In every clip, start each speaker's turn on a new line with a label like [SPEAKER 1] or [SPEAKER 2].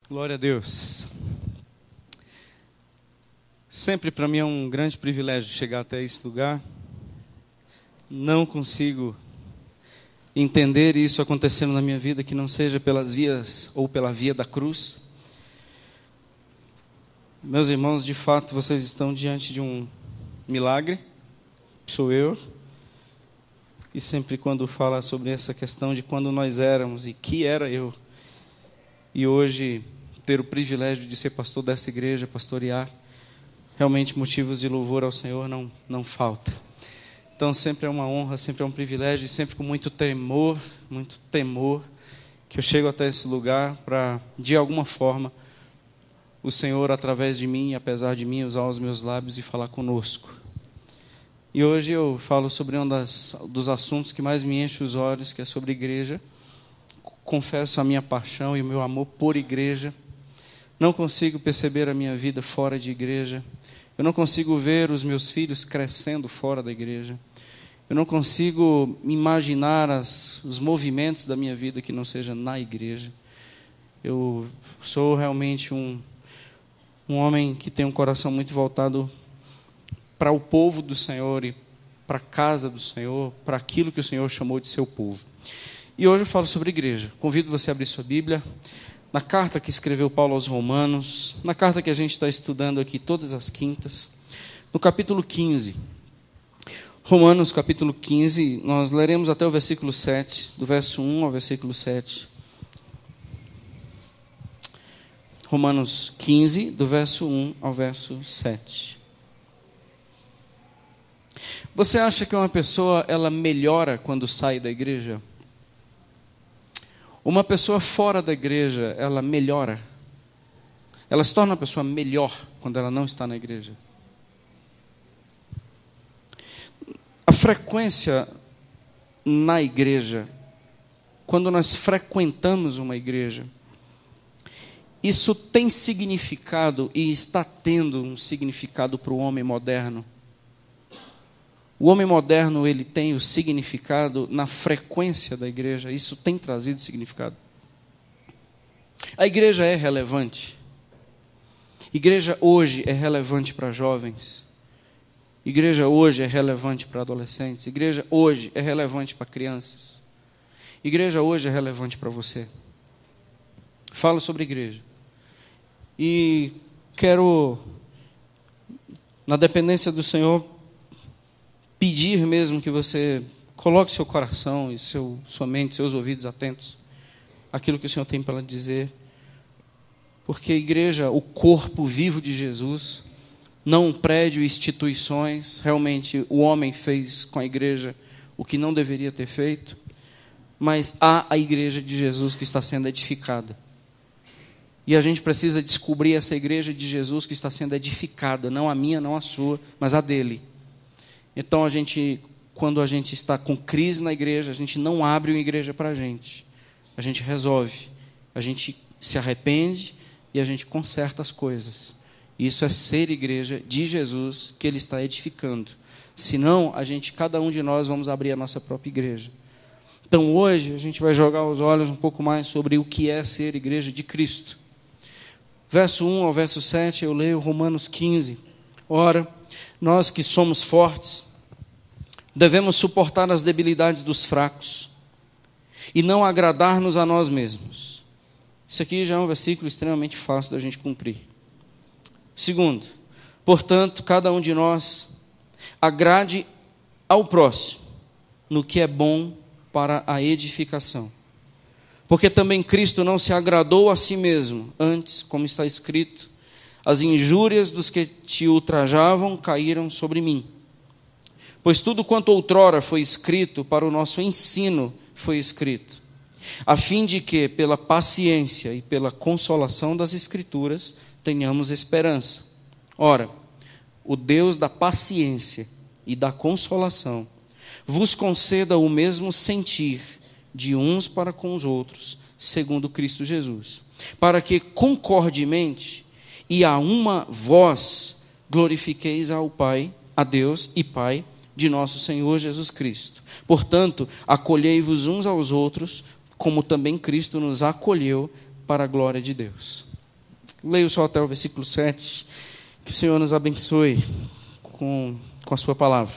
[SPEAKER 1] Glória a Deus. Sempre para mim é um grande privilégio chegar até esse lugar. Não consigo entender isso acontecendo na minha vida que não seja pelas vias ou pela via da cruz. Meus irmãos, de fato, vocês estão diante de um milagre. Sou eu. E sempre quando fala sobre essa questão de quando nós éramos e que era eu. E hoje ter o privilégio de ser pastor dessa igreja, pastorear, realmente motivos de louvor ao Senhor não falta. Então sempre é uma honra, sempre é um privilégio, e sempre com muito temor, que eu chego até esse lugar para, de alguma forma, o Senhor, através de mim, apesar de mim, usar os meus lábios e falar conosco. E hoje eu falo sobre um dos assuntos que mais me enche os olhos, que é sobre igreja. Confesso a minha paixão e o meu amor por igreja. Não consigo perceber a minha vida fora de igreja. Eu não consigo ver os meus filhos crescendo fora da igreja. Eu não consigo imaginar os movimentos da minha vida que não seja na igreja. Eu sou realmente um homem que tem um coração muito voltado para o povo do Senhor e para a casa do Senhor, para aquilo que o Senhor chamou de seu povo. E hoje eu falo sobre igreja. Convido você a abrir sua Bíblia, na carta que escreveu Paulo aos Romanos, na carta que a gente está estudando aqui todas as quintas, no capítulo 15. Romanos, capítulo 15, nós leremos até o versículo 7, do verso 1 ao versículo 7. Romanos 15, do verso 1 ao verso 7. Você acha que uma pessoa, ela melhora quando sai da igreja? Uma pessoa fora da igreja, ela melhora. Ela se torna uma pessoa melhor quando ela não está na igreja. A frequência na igreja, quando nós frequentamos uma igreja, isso tem significado e está tendo um significado para o homem moderno. O homem moderno, ele tem o significado na frequência da igreja. Isso tem trazido significado. A igreja é relevante. Igreja hoje é relevante para jovens. Igreja hoje é relevante para adolescentes. Igreja hoje é relevante para crianças. Igreja hoje é relevante para você. Falo sobre igreja. E quero, na dependência do Senhor, pedir mesmo que você coloque seu coração e sua mente, seus ouvidos atentos àquilo que o Senhor tem para dizer. Porque a igreja, o corpo vivo de Jesus, não um prédio, instituições. Realmente o homem fez com a igreja o que não deveria ter feito. Mas há a igreja de Jesus que está sendo edificada. E a gente precisa descobrir essa igreja de Jesus que está sendo edificada. Não a minha, não a sua, mas a dele. Então, quando a gente está com crise na igreja, a gente não abre uma igreja para a gente resolve, a gente se arrepende e a gente conserta as coisas. Isso é ser igreja de Jesus que Ele está edificando. Senão, cada um de nós vamos abrir a nossa própria igreja. Então, hoje, a gente vai jogar os olhos um pouco mais sobre o que é ser igreja de Cristo. Verso 1 ao verso 7, eu leio Romanos 15. Ora, nós que somos fortes, devemos suportar as debilidades dos fracos e não agradar-nos a nós mesmos. Isso aqui já é um versículo extremamente fácil da gente cumprir. Segundo, portanto, cada um de nós agrade ao próximo no que é bom para a edificação. Porque também Cristo não se agradou a si mesmo, antes, como está escrito, as injúrias dos que te ultrajavam caíram sobre mim. Pois tudo quanto outrora foi escrito para o nosso ensino foi escrito, a fim de que, pela paciência e pela consolação das Escrituras, tenhamos esperança. Ora, o Deus da paciência e da consolação vos conceda o mesmo sentir de uns para com os outros, segundo Cristo Jesus, para que concordemente e a uma voz glorifiqueis ao Pai, a Deus e Pai de nosso Senhor Jesus Cristo. Portanto, acolhei-vos uns aos outros, como também Cristo nos acolheu para a glória de Deus. Leio só até o versículo 7. Que o Senhor nos abençoe com a sua palavra.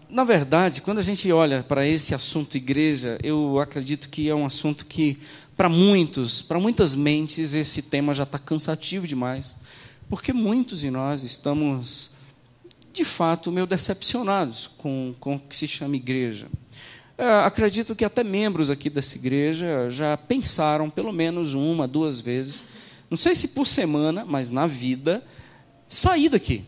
[SPEAKER 1] Na verdade, quando a gente olha para esse assunto igreja, eu acredito que é um assunto que, para muitas mentes, esse tema já está cansativo demais, porque muitos de nós estamos, de fato, meio decepcionados com o que se chama igreja. Acredito que até membros aqui dessa igreja já pensaram pelo menos 1, 2 vezes, não sei se por semana, mas na vida, sair daqui.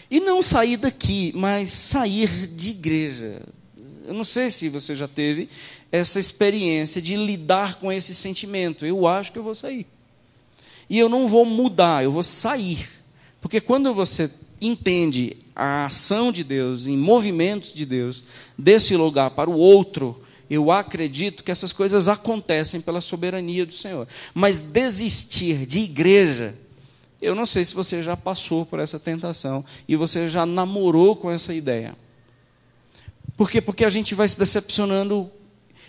[SPEAKER 1] E não sair daqui, mas sair de igreja. Eu não sei se você já teve essa experiência de lidar com esse sentimento. Eu acho que eu vou sair. E eu não vou mudar, eu vou sair. Porque quando você entende a ação de Deus, em movimentos de Deus, desse lugar para o outro, eu acredito que essas coisas acontecem pela soberania do Senhor. Mas desistir de igreja, eu não sei se você já passou por essa tentação e você já namorou com essa ideia. Por quê? Porque a gente vai se decepcionando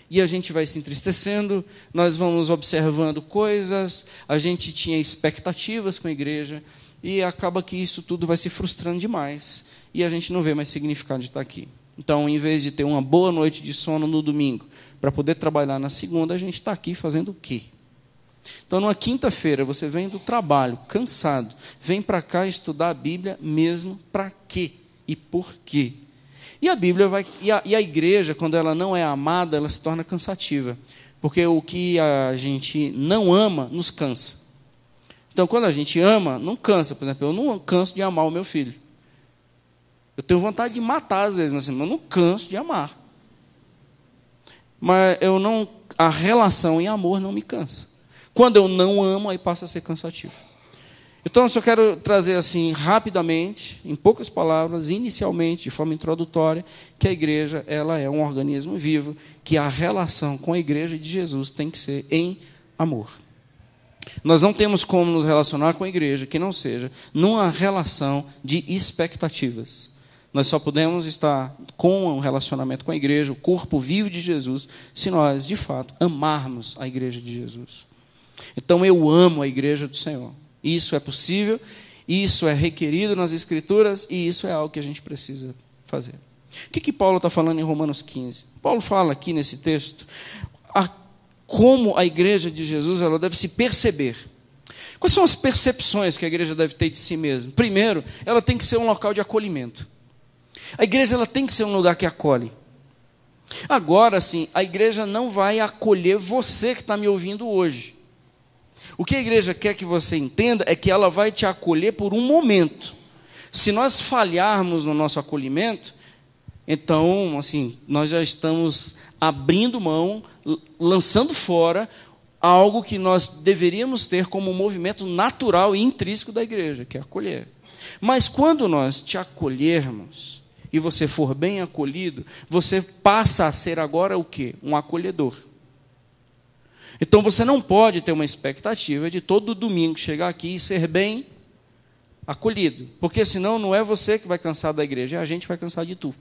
[SPEAKER 1] e a gente vai se entristecendo, nós vamos observando coisas, a gente tinha expectativas com a igreja, e acaba que isso tudo vai se frustrando demais, e a gente não vê mais significado de estar aqui. Então, em vez de ter uma boa noite de sono no domingo, para poder trabalhar na segunda, a gente está aqui fazendo o quê? Então, numa quinta-feira, você vem do trabalho, cansado, vem para cá estudar a Bíblia mesmo para quê? E por quê? E a Bíblia e a igreja, quando ela não é amada, ela se torna cansativa, porque o que a gente não ama, nos cansa. Então, quando a gente ama, não cansa. Por exemplo, eu não canso de amar o meu filho. Eu tenho vontade de matar às vezes, mas eu não canso de amar. Mas a relação em amor não me cansa. Quando eu não amo, aí passa a ser cansativo. Então, eu só quero trazer assim, rapidamente, em poucas palavras, inicialmente, de forma introdutória, que a igreja ela é um organismo vivo, que a relação com a igreja de Jesus tem que ser em amor. Nós não temos como nos relacionar com a igreja que não seja numa relação de expectativas. Nós só podemos estar com um relacionamento com a igreja, o corpo vivo de Jesus, se nós, de fato, amarmos a igreja de Jesus. Então, eu amo a igreja do Senhor. Isso é possível, isso é requerido nas Escrituras e isso é algo que a gente precisa fazer. O que Paulo está falando em Romanos 15? Paulo fala aqui nesse texto como a igreja de Jesus ela deve se perceber. Quais são as percepções que a igreja deve ter de si mesma? Primeiro, ela tem que ser um local de acolhimento. A igreja ela tem que ser um lugar que acolhe. Agora, sim, a igreja não vai acolher você que está me ouvindo hoje. O que a igreja quer que você entenda é que ela vai te acolher por um momento. Se nós falharmos no nosso acolhimento, então, assim, nós já estamos abrindo mão, lançando fora algo que nós deveríamos ter como um movimento natural e intrínseco da igreja, que é acolher. Mas quando nós te acolhermos e você for bem acolhido, você passa a ser agora o quê? Um acolhedor. Então você não pode ter uma expectativa de todo domingo chegar aqui e ser bem acolhido, porque senão não é você que vai cansar da igreja, a gente vai cansar de tu.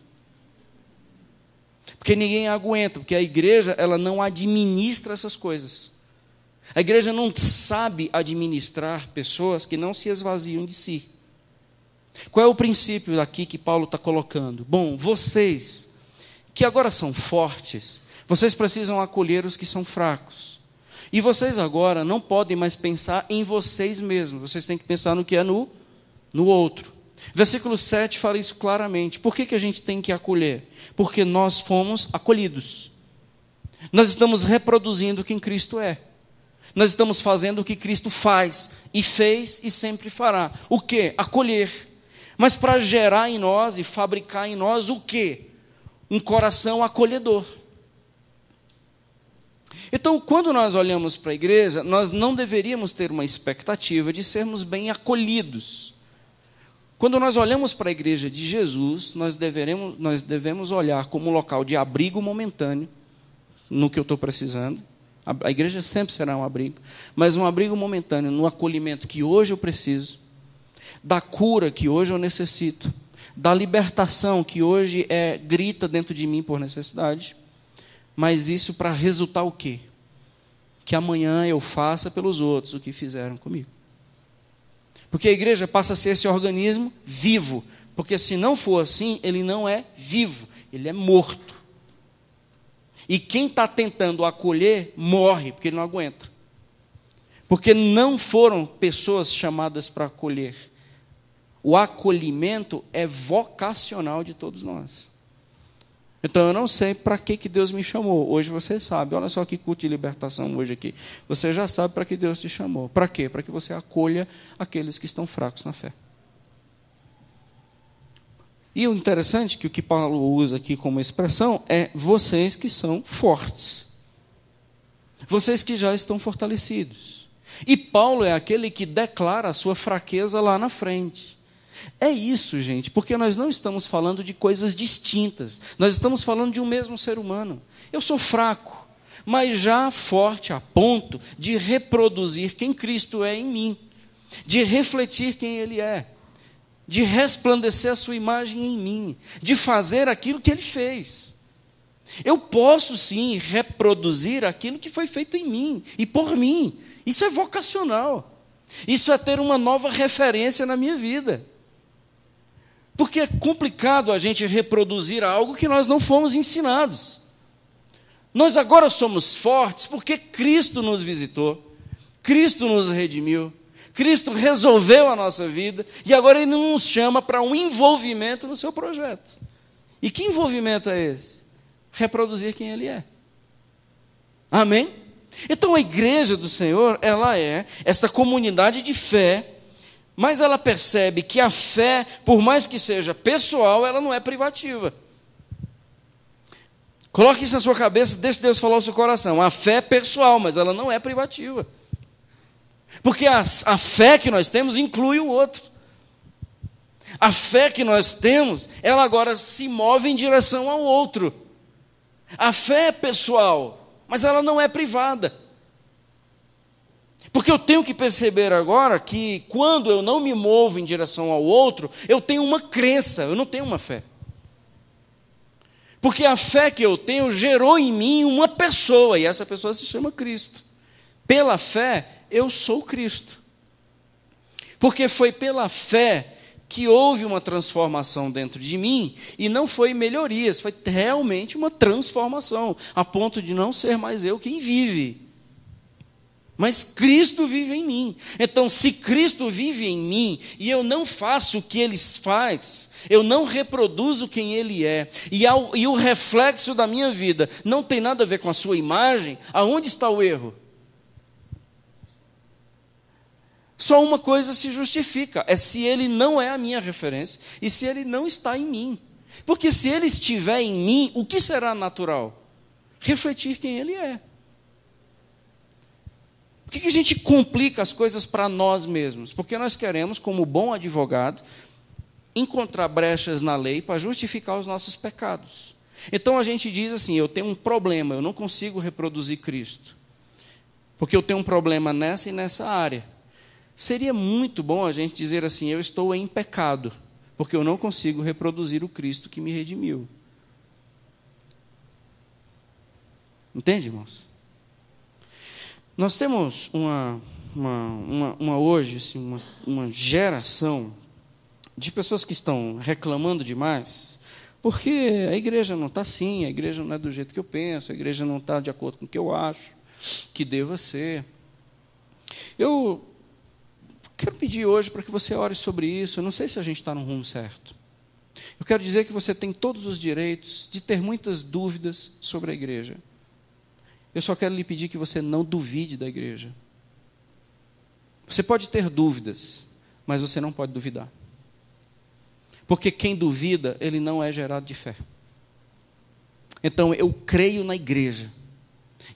[SPEAKER 1] Porque ninguém aguenta, porque a igreja ela não administra essas coisas. A igreja não sabe administrar pessoas que não se esvaziam de si. Qual é o princípio aqui que Paulo está colocando? Bom, vocês que agora são fortes, vocês precisam acolher os que são fracos. E vocês agora não podem mais pensar em vocês mesmos, vocês têm que pensar no que é no outro. Versículo 7 fala isso claramente. Por que a gente tem que acolher? Porque nós fomos acolhidos. Nós estamos reproduzindo quem Cristo é. Nós estamos fazendo o que Cristo faz, e fez e sempre fará. O quê? Acolher. Mas para gerar em nós e fabricar em nós o quê? Um coração acolhedor. Então, quando nós olhamos para a igreja, nós não deveríamos ter uma expectativa de sermos bem acolhidos. Quando nós olhamos para a igreja de Jesus, nós devemos olhar como um local de abrigo momentâneo, no que eu estou precisando. A igreja sempre será um abrigo, mas um abrigo momentâneo, no acolhimento que hoje eu preciso, da cura que hoje eu necessito, da libertação que hoje grita dentro de mim por necessidade. Mas isso para resultar o quê? que amanhã eu faça pelos outros o que fizeram comigo. Porque a igreja passa a ser esse organismo vivo, porque se não for assim, ele não é vivo, ele é morto. E quem está tentando acolher, morre, porque ele não aguenta. Porque não foram pessoas chamadas para acolher. O acolhimento é vocacional de todos nós. Então, eu não sei para que Deus me chamou. Hoje você sabe. Olha só que culto de libertação hoje aqui. Você já sabe para que Deus te chamou. Para quê? Para que você acolha aqueles que estão fracos na fé. E o interessante, que o que Paulo usa aqui como expressão, é vocês que são fortes. Vocês que já estão fortalecidos. E Paulo é aquele que declara a sua fraqueza lá na frente. É isso, gente, porque nós não estamos falando de coisas distintas. Nós estamos falando de um mesmo ser humano. Eu sou fraco, mas já forte a ponto de reproduzir quem Cristo é em mim, de refletir quem Ele é, de resplandecer a sua imagem em mim, de fazer aquilo que Ele fez. Eu posso sim reproduzir aquilo que foi feito em mim e por mim. Isso é vocacional. Isso é ter uma nova referência na minha vida. Porque é complicado a gente reproduzir algo que nós não fomos ensinados. Nós agora somos fortes porque Cristo nos visitou, Cristo nos redimiu, Cristo resolveu a nossa vida e agora Ele nos chama para um envolvimento no seu projeto. E que envolvimento é esse? Reproduzir quem Ele é. Amém? Então a igreja do Senhor, ela é esta comunidade de fé, mas ela percebe que a fé, por mais que seja pessoal, ela não é privativa. Coloque isso na sua cabeça, deixe Deus falar ao seu coração. A fé é pessoal, mas ela não é privativa. Porque a fé que nós temos inclui o outro. A fé que nós temos, ela agora se move em direção ao outro. A fé é pessoal, mas ela não é privada. Porque eu tenho que perceber agora que quando eu não me movo em direção ao outro, eu tenho uma crença, eu não tenho uma fé. Porque a fé que eu tenho gerou em mim uma pessoa, e essa pessoa se chama Cristo. Pela fé, eu sou Cristo. Porque foi pela fé que houve uma transformação dentro de mim, e não foi melhorias, foi realmente uma transformação, a ponto de não ser mais eu quem vive. Mas Cristo vive em mim. Então, se Cristo vive em mim e eu não faço o que Ele faz, eu não reproduzo quem Ele é, e o reflexo da minha vida não tem nada a ver com a sua imagem, aonde está o erro? Só uma coisa se justifica, é se Ele não é a minha referência e se Ele não está em mim. Porque se Ele estiver em mim, o que será natural? Refletir quem Ele é. Por que a gente complica as coisas para nós mesmos? Porque nós queremos, como bom advogado, encontrar brechas na lei para justificar os nossos pecados. Então a gente diz assim, eu tenho um problema, eu não consigo reproduzir Cristo. Porque eu tenho um problema nessa e nessa área. Seria muito bom a gente dizer assim, eu estou em pecado, porque eu não consigo reproduzir o Cristo que me redimiu. Entende, irmãos? Nós temos hoje assim, uma geração de pessoas que estão reclamando demais, porque a igreja não está assim, a igreja não é do jeito que eu penso, a igreja não está de acordo com o que eu acho que deva ser. Eu quero pedir hoje para que você ore sobre isso. Eu não sei se a gente está no rumo certo. Eu quero dizer que você tem todos os direitos de ter muitas dúvidas sobre a igreja. Eu só quero lhe pedir que você não duvide da igreja. Você pode ter dúvidas, mas você não pode duvidar. Porque quem duvida, ele não é gerado de fé. Então, eu creio na igreja.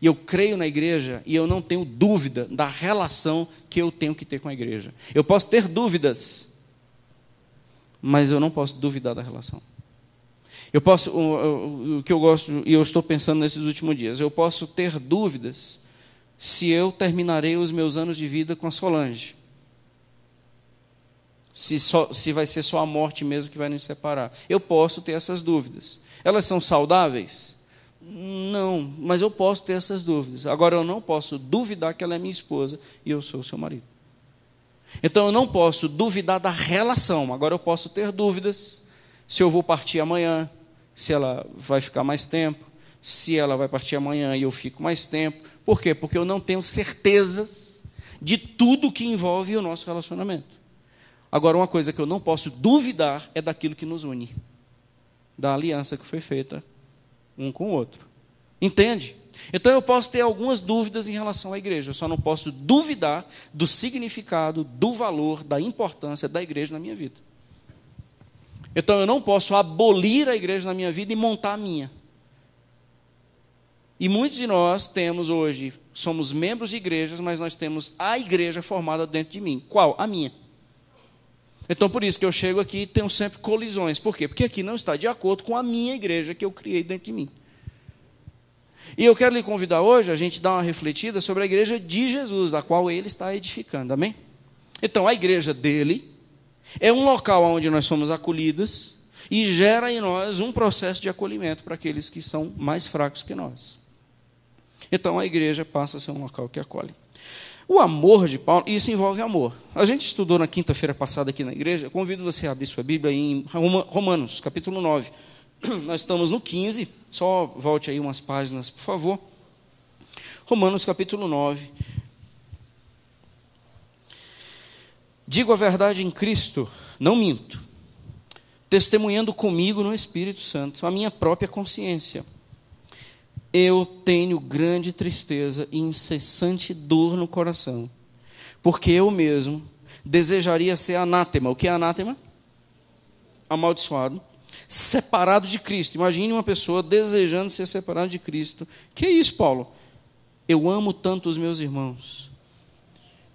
[SPEAKER 1] E eu creio na igreja e eu não tenho dúvida da relação que eu tenho que ter com a igreja. Eu posso ter dúvidas, mas eu não posso duvidar da relação. Eu posso, o que eu gosto, e eu estou pensando nesses últimos dias, eu posso ter dúvidas se eu terminarei os meus anos de vida com a Solange. Se vai ser só a morte mesmo que vai nos separar. Eu posso ter essas dúvidas. Elas são saudáveis? Não, mas eu posso ter essas dúvidas. Agora, eu não posso duvidar que ela é minha esposa e eu sou o seu marido. Então, eu não posso duvidar da relação. Agora, eu posso ter dúvidas se eu vou partir amanhã, se ela vai ficar mais tempo, se ela vai partir amanhã e eu fico mais tempo. Por quê? Porque eu não tenho certezas de tudo que envolve o nosso relacionamento. Agora, uma coisa que eu não posso duvidar é daquilo que nos une, da aliança que foi feita um com o outro. Entende? Então eu posso ter algumas dúvidas em relação à igreja, eu só não posso duvidar do significado, do valor, da importância da igreja na minha vida. Então eu não posso abolir a igreja na minha vida e montar a minha. E muitos de nós temos hoje, somos membros de igrejas, mas nós temos a igreja formada dentro de mim. Qual? A minha. Então, por isso que eu chego aqui e tenho sempre colisões. Por quê? Porque aqui não está de acordo com a minha igreja que eu criei dentro de mim. E eu quero lhe convidar hoje a gente dar uma refletida sobre a igreja de Jesus, da qual ele está edificando. Amém? Então, a igreja dele é um local onde nós somos acolhidos e gera em nós um processo de acolhimento para aqueles que são mais fracos que nós. Então, a igreja passa a ser um local que acolhe. O amor de Paulo, isso envolve amor. A gente estudou na quinta-feira passada aqui na igreja, eu convido você a abrir sua Bíblia em Romanos, capítulo 9. Nós estamos no 15, só volte aí umas páginas, por favor. Romanos, capítulo 9. Digo a verdade em Cristo, não minto, testemunhando comigo no Espírito Santo, a minha própria consciência. Eu tenho grande tristeza e incessante dor no coração, porque eu mesmo desejaria ser anátema. O que é anátema? Amaldiçoado, separado de Cristo. Imagine uma pessoa desejando ser separado de Cristo. Que é isso, Paulo? Eu amo tanto os meus irmãos,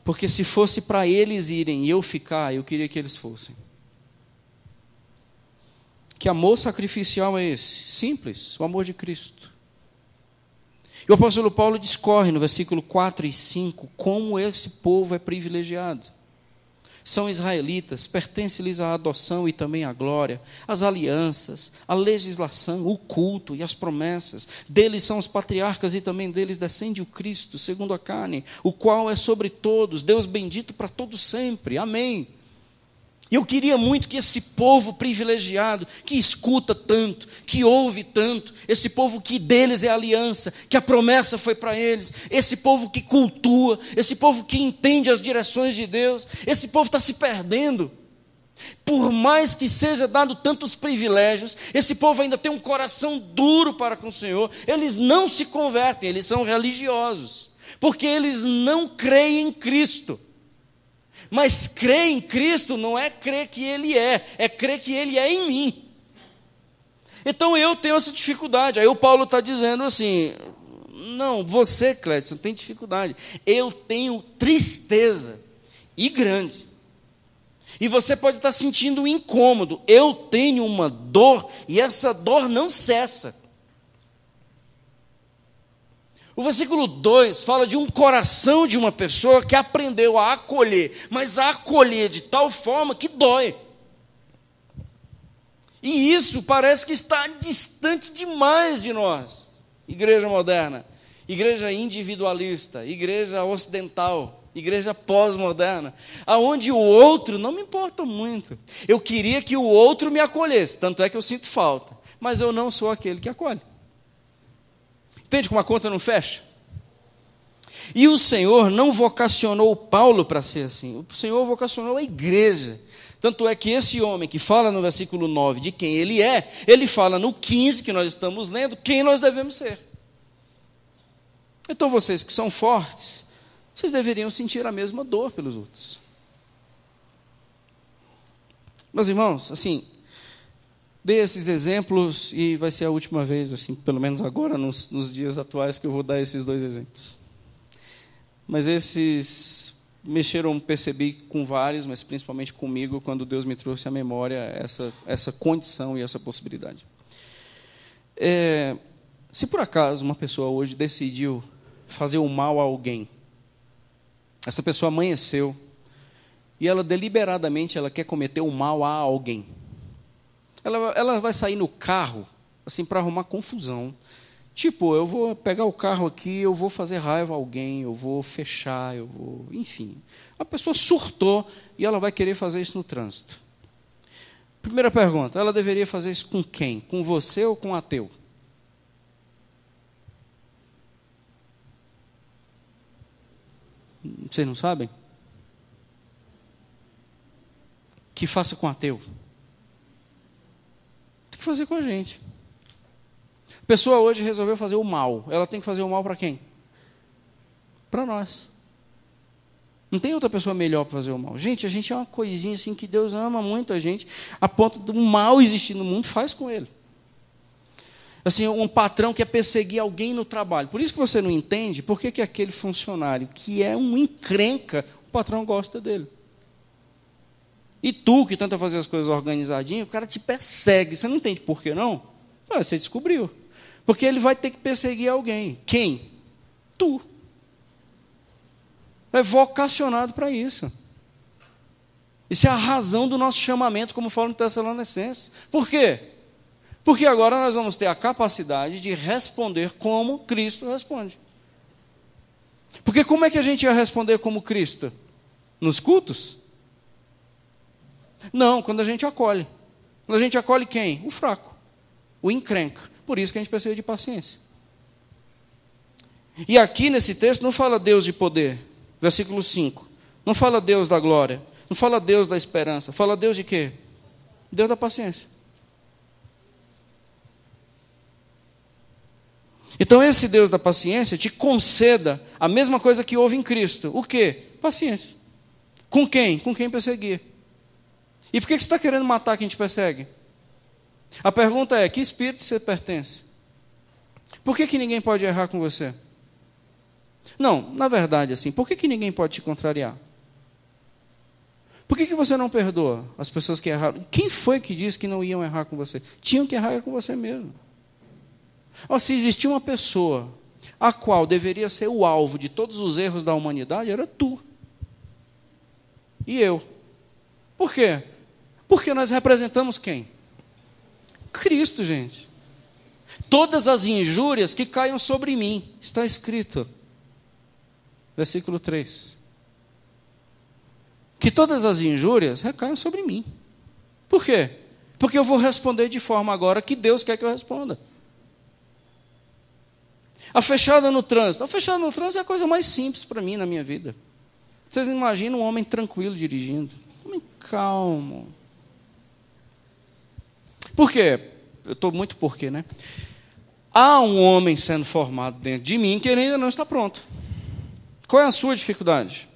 [SPEAKER 1] porque se fosse para eles irem e eu ficar, eu queria que eles fossem. Que amor sacrificial é esse? Simples, o amor de Cristo. E o apóstolo Paulo discorre no versículo 4 e 5 como esse povo é privilegiado. São israelitas, pertence-lhes a adoção e também a glória, as alianças, a legislação, o culto e as promessas. Deles são os patriarcas e também deles descende o Cristo, segundo a carne, o qual é sobre todos, Deus bendito para todos sempre. Amém. E eu queria muito que esse povo privilegiado, que escuta tanto, que ouve tanto, esse povo que deles é aliança, que a promessa foi para eles, esse povo que cultua, esse povo que entende as direções de Deus, esse povo está se perdendo. Por mais que seja dado tantos privilégios, esse povo ainda tem um coração duro para com o Senhor, eles não se convertem, eles são religiosos, porque eles não creem em Cristo. Mas crer em Cristo não é crer que Ele é crer que Ele é em mim. Então eu tenho essa dificuldade. Aí o Paulo está dizendo assim, não, você, Clédson, tem dificuldade. Eu tenho tristeza, e grande. E você pode estar sentindo um incômodo. Eu tenho uma dor, e essa dor não cessa. O versículo 2 fala de um coração de uma pessoa que aprendeu a acolher, mas a acolher de tal forma que dói. E isso parece que está distante demais de nós. Igreja moderna, igreja individualista, igreja ocidental, igreja pós-moderna, aonde o outro não me importa muito. Eu queria que o outro me acolhesse, tanto é que eu sinto falta, mas eu não sou aquele que acolhe. Entende como a conta não fecha? E o Senhor não vocacionou Paulo para ser assim. O Senhor vocacionou a igreja. Tanto é que esse homem que fala no versículo 9 de quem ele é, ele fala no 15 que nós estamos lendo, quem nós devemos ser. Então vocês que são fortes, vocês deveriam sentir a mesma dor pelos outros. Meus irmãos, assim, dei esses exemplos e vai ser a última vez, assim, pelo menos agora, nos dias atuais, que eu vou dar esses dois exemplos. Mas esses mexeram, percebi, com vários, mas principalmente comigo, quando Deus me trouxe à memória essa condição e essa possibilidade. Se por acaso uma pessoa hoje decidiu fazer o mal a alguém, essa pessoa amanheceu e ela deliberadamente ela quer cometer o mal a alguém. Ela vai sair no carro assim para arrumar confusão, Tipo, eu vou pegar o carro aqui, eu vou fazer raiva a alguém, eu vou fechar, enfim. A pessoa surtou e ela vai querer fazer isso no trânsito. Primeira pergunta, ela deveria fazer isso com quem? Com você ou com um ateu? Vocês não sabem? Que faça com ateu. Tem que fazer com a gente. A pessoa hoje resolveu fazer o mal. Ela tem que fazer o mal para quem? Para nós. Não tem outra pessoa melhor para fazer o mal. Gente, a gente é uma coisinha assim que Deus ama muito a gente, a ponto do mal existir no mundo, faz com ele. Assim, um patrão quer perseguir alguém no trabalho. Por isso que você não entende por que aquele funcionário que é um encrenca, o patrão gosta dele. E tu, que tenta fazer as coisas organizadinho, o cara te persegue. Você não entende por que não? Você descobriu. Porque ele vai ter que perseguir alguém. Quem? Tu. É vocacionado para isso. Isso é a razão do nosso chamamento, como fala no Tessalonicenses. Por quê? Porque agora nós vamos ter a capacidade de responder como Cristo responde. Porque como é que a gente ia responder como Cristo? Nos cultos? Não, quando a gente acolhe. Quando a gente acolhe quem? O fraco, o encrenca. Por isso que a gente precisa de paciência. E aqui nesse texto não fala Deus de poder, versículo 5. Não fala Deus da glória, não fala Deus da esperança. Fala Deus de quê? Deus da paciência. Então esse Deus da paciência te conceda a mesma coisa que houve em Cristo. O quê? Paciência. Com quem? Com quem perseguir. E por que você está querendo matar quem te persegue? A pergunta é, que espírito você pertence? Por que ninguém pode errar com você? Não, na verdade, assim, por que ninguém pode te contrariar? Por que você não perdoa as pessoas que erraram? Quem foi que disse que não iam errar com você? Tinham que errar com você mesmo. Se existia uma pessoa a qual deveria ser o alvo de todos os erros da humanidade, era tu. E eu. Por quê? Porque nós representamos quem? Cristo, gente. Todas as injúrias que caiam sobre mim, está escrito. Versículo 3. Que todas as injúrias recaiam sobre mim. Por quê? Porque eu vou responder de forma agora que Deus quer que eu responda. A fechada no trânsito. A fechada no trânsito é a coisa mais simples para mim na minha vida. Vocês imaginam um homem tranquilo dirigindo. Um homem calmo. Por quê? Eu estou muito por quê, né? Há um homem sendo formado dentro de mim que ele ainda não está pronto. Qual é a sua dificuldade?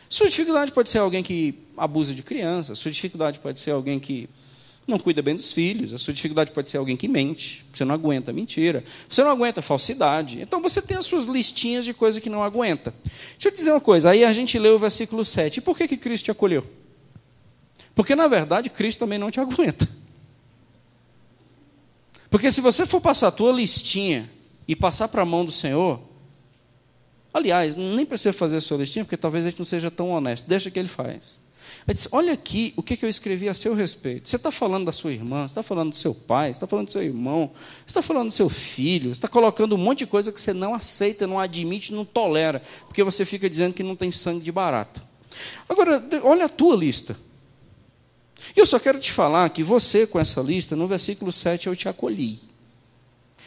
[SPEAKER 1] Sua dificuldade pode ser alguém que abusa de criança. Sua dificuldade pode ser alguém que não cuida bem dos filhos. A sua dificuldade pode ser alguém que mente. Você não aguenta mentira. Você não aguenta falsidade. Então você tem as suas listinhas de coisas que não aguenta. Deixa eu te dizer uma coisa. Aí a gente lê o versículo 7. E por que Cristo te acolheu? Porque, na verdade, Cristo também não te aguenta. Porque se você for passar a tua listinha e passar para a mão do Senhor, aliás, nem precisa fazer a sua listinha, porque talvez a gente não seja tão honesto. Deixa que ele faz. Ele diz, olha aqui o que eu escrevi a seu respeito. Você está falando da sua irmã, você está falando do seu pai, você está falando do seu irmão, você está falando do seu filho, você está colocando um monte de coisa que você não aceita, não admite, não tolera, porque você fica dizendo que não tem sangue de barata. Agora, olha a tua lista. E eu só quero te falar que você, com essa lista, no versículo 7, eu te acolhi.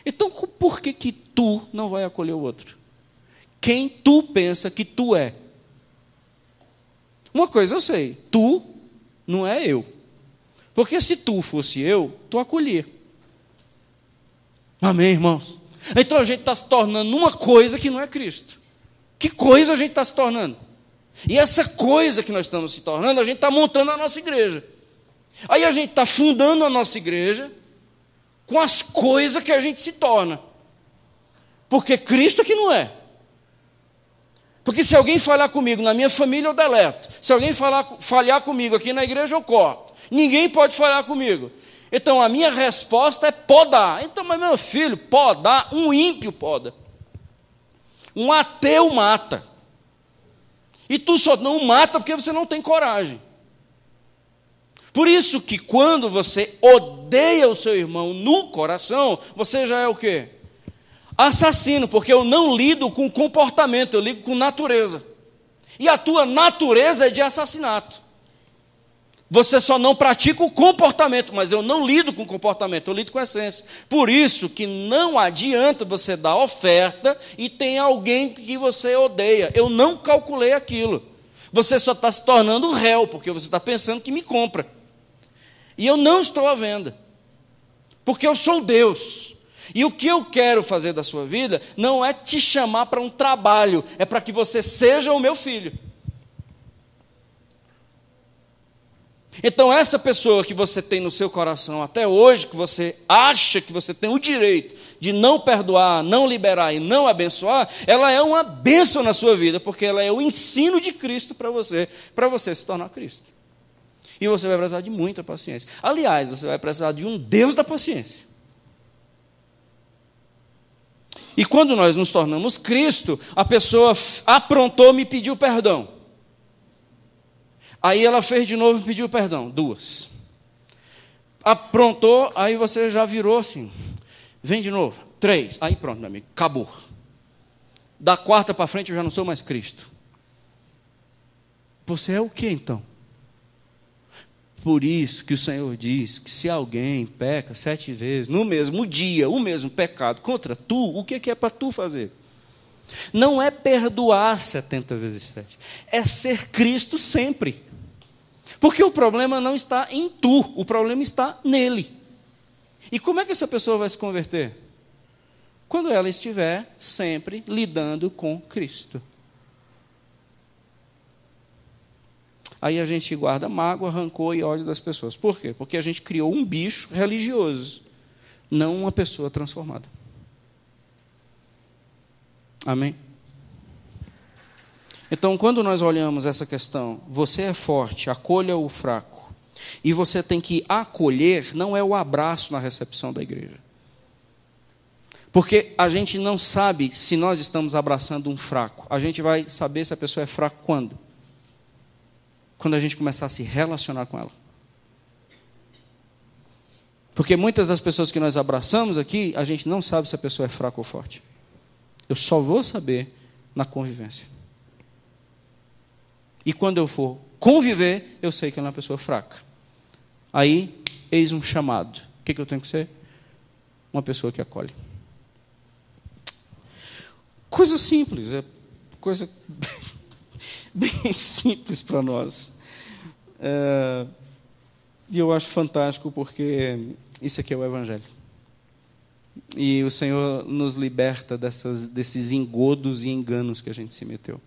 [SPEAKER 1] Então, por que tu não vai acolher o outro? Quem tu pensa que tu é? Uma coisa eu sei, tu não é eu. Porque se tu fosse eu, tu acolhia. Amém, irmãos? Então a gente está se tornando uma coisa que não é Cristo. Que coisa a gente está se tornando? E essa coisa que nós estamos se tornando, a gente está montando a nossa igreja. Aí a gente está fundando a nossa igreja com as coisas que a gente se torna. Porque Cristo que não é. Porque se alguém falhar comigo na minha família, eu deleto. Se alguém falhar comigo aqui na igreja, eu corto. Ninguém pode falhar comigo. Então a minha resposta é podar. Então, mas meu filho, podar, um ímpio poda. Um ateu mata. E tu só não mata porque você não tem coragem. Por isso que quando você odeia o seu irmão no coração, você já é o quê? Assassino, porque eu não lido com comportamento, eu lido com natureza. E a tua natureza é de assassinato. Você só não pratica o comportamento, mas eu não lido com comportamento, eu lido com a essência. Por isso que não adianta você dar oferta e tem alguém que você odeia. Eu não calculei aquilo. Você só está se tornando réu, porque você está pensando que me compra. E eu não estou à venda. Porque eu sou Deus. E o que eu quero fazer da sua vida não é te chamar para um trabalho, é para que você seja o meu filho. Então essa pessoa que você tem no seu coração até hoje, que você acha que você tem o direito de não perdoar, não liberar e não abençoar, ela é uma bênção na sua vida, porque ela é o ensino de Cristo para você se tornar Cristo. E você vai precisar de muita paciência. Aliás, você vai precisar de um Deus da paciência. E quando nós nos tornamos Cristo, a pessoa aprontou, me pediu perdão. Aí ela fez de novo e pediu perdão, 2. Aprontou, aí você já virou assim, vem de novo, 3, aí pronto, meu amigo, acabou. Da 4ª para frente eu já não sou mais Cristo. Você é o que então? Por isso que o Senhor diz que se alguém peca 7 vezes, no mesmo dia, o mesmo pecado contra tu, o que é para tu fazer? Não é perdoar 70 vezes 7, é ser Cristo sempre. Porque o problema não está em tu, o problema está nele. E como é que essa pessoa vai se converter? Quando ela estiver sempre lidando com Cristo. Aí a gente guarda mágoa, rancor e ódio das pessoas. Por quê? Porque a gente criou um bicho religioso, não uma pessoa transformada. Amém? Então, quando nós olhamos essa questão, você é forte, acolha o fraco. E você tem que acolher, não é o abraço na recepção da igreja. Porque a gente não sabe se nós estamos abraçando um fraco. A gente vai saber se a pessoa é fraca quando? Quando a gente começar a se relacionar com ela. Porque muitas das pessoas que nós abraçamos aqui, a gente não sabe se a pessoa é fraca ou forte. Eu só vou saber na convivência. E quando eu for conviver, eu sei que ela é uma pessoa fraca. Aí, eis um chamado. O que eu tenho que ser? Uma pessoa que acolhe. Coisa simples, é coisa bem simples para nós. E eu acho fantástico porque isso aqui é o Evangelho. E o Senhor nos liberta desses engodos e enganos que a gente se meteu.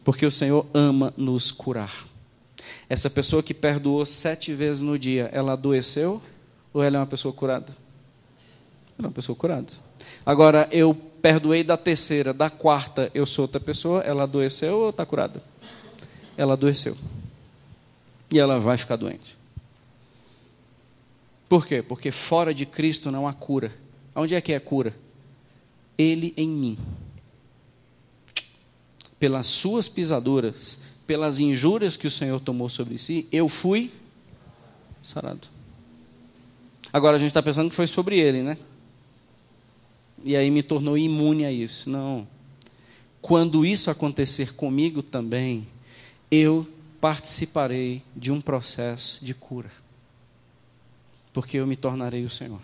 [SPEAKER 1] Porque o Senhor ama nos curar. Essa pessoa que perdoou 7 vezes no dia, ela adoeceu ou ela é uma pessoa curada? Ela é uma pessoa curada. Agora, eu perdoei da 3ª, da 4ª, eu sou outra pessoa, ela adoeceu ou está curada? Ela adoeceu. E ela vai ficar doente. Por quê? Porque fora de Cristo não há cura. Onde é que é a cura? Ele em mim. Pelas suas pisaduras, pelas injúrias que o Senhor tomou sobre si, eu fui sarado. Agora a gente está pensando que foi sobre ele, né? E aí me tornou imune a isso. Não. Quando isso acontecer comigo também, eu participarei de um processo de cura. Porque eu me tornarei o Senhor.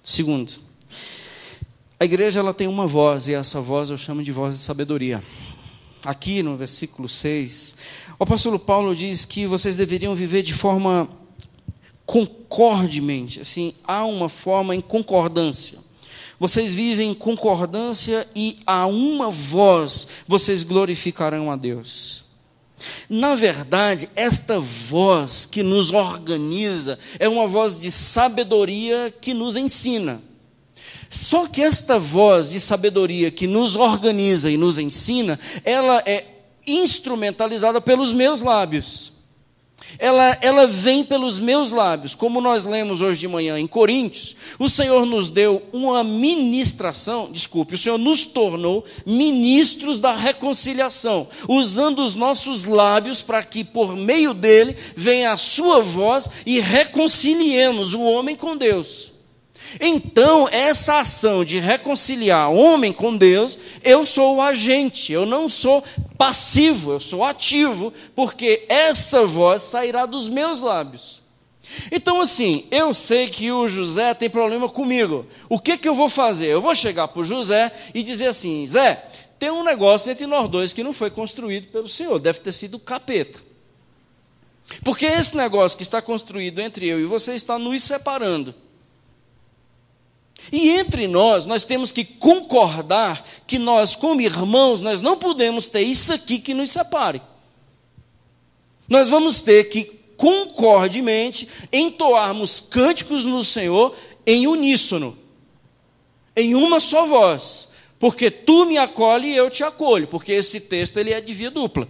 [SPEAKER 1] Segundo, a igreja ela tem uma voz, e essa voz eu chamo de voz de sabedoria. Aqui no versículo 6, o apóstolo Paulo diz que vocês deveriam viver de forma concordemente, assim, há uma forma em concordância. Vocês vivem em concordância e a uma voz vocês glorificarão a Deus. Na verdade, esta voz que nos organiza é uma voz de sabedoria que nos ensina. Só que esta voz de sabedoria que nos organiza e nos ensina, ela é instrumentalizada pelos meus lábios. Ela vem pelos meus lábios. Como nós lemos hoje de manhã em Coríntios, o Senhor nos deu uma ministração, o Senhor nos tornou ministros da reconciliação, usando os nossos lábios para que por meio dele venha a sua voz e reconciliemos o homem com Deus. Então, essa ação de reconciliar homem com Deus, eu sou o agente, eu não sou passivo, eu sou ativo, porque essa voz sairá dos meus lábios. Então, assim, eu sei que o José tem problema comigo. O que eu vou fazer? Eu vou chegar para o José e dizer assim: Zé, tem um negócio entre nós dois que não foi construído pelo Senhor, deve ter sido o capeta. Porque esse negócio que está construído entre eu e você está nos separando. E entre nós temos que concordar que nós, como irmãos, nós não podemos ter isso aqui que nos separe. Nós vamos ter que, concordemente, entoarmos cânticos no Senhor em uníssono, em uma só voz, porque tu me acolhe e eu te acolho, porque esse texto ele é de via dupla.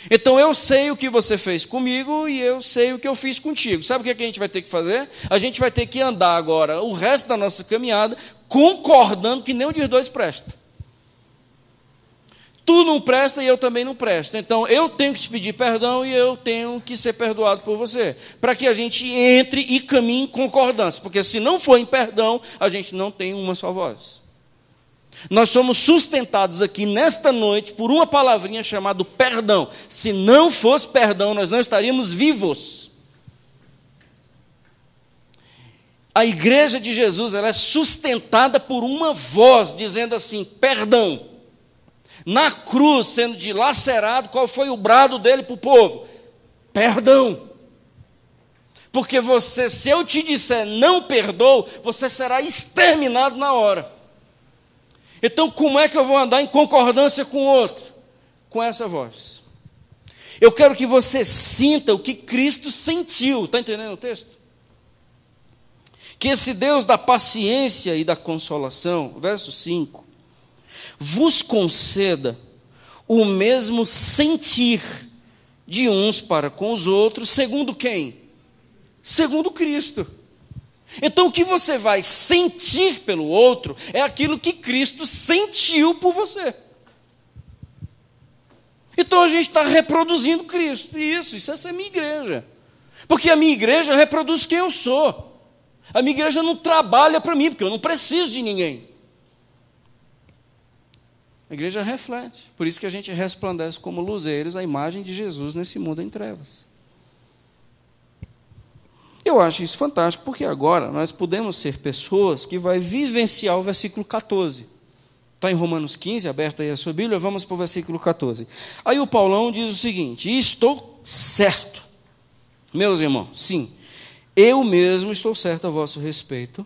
[SPEAKER 1] Então eu sei o que você fez comigo e eu sei o que eu fiz contigo. Sabe o que a gente vai ter que fazer? A gente vai ter que andar agora o resto da nossa caminhada concordando que nenhum dos dois presta. Tu não presta e eu também não presto. Então eu tenho que te pedir perdão e eu tenho que ser perdoado por você, para que a gente entre e caminhe em concordância, porque se não for em perdão, a gente não tem uma só voz. Nós somos sustentados aqui nesta noite por uma palavrinha chamada perdão. Se não fosse perdão, nós não estaríamos vivos. A igreja de Jesus, ela é sustentada por uma voz dizendo assim: perdão. Na cruz, sendo dilacerado, qual foi o brado dele para o povo? Perdão. Porque você, se eu te disser não perdoo, você será exterminado na hora. Então, como é que eu vou andar em concordância com o outro? Com essa voz. Eu quero que você sinta o que Cristo sentiu. Está entendendo o texto? Que esse Deus da paciência e da consolação, verso 5, vos conceda o mesmo sentir de uns para com os outros, segundo quem? Segundo Cristo. Então, o que você vai sentir pelo outro é aquilo que Cristo sentiu por você. Então, a gente está reproduzindo Cristo. Isso é ser minha igreja. Porque a minha igreja reproduz quem eu sou. A minha igreja não trabalha para mim, porque eu não preciso de ninguém. A igreja reflete. Por isso que a gente resplandece como luzeiros a imagem de Jesus nesse mundo em trevas. Eu acho isso fantástico, porque agora nós podemos ser pessoas que vai vivenciar o versículo 14. Está em Romanos 15, aberta aí a sua Bíblia, vamos para o versículo 14. Aí o Paulão diz o seguinte: e estou certo, meus irmãos, sim, eu mesmo estou certo a vosso respeito,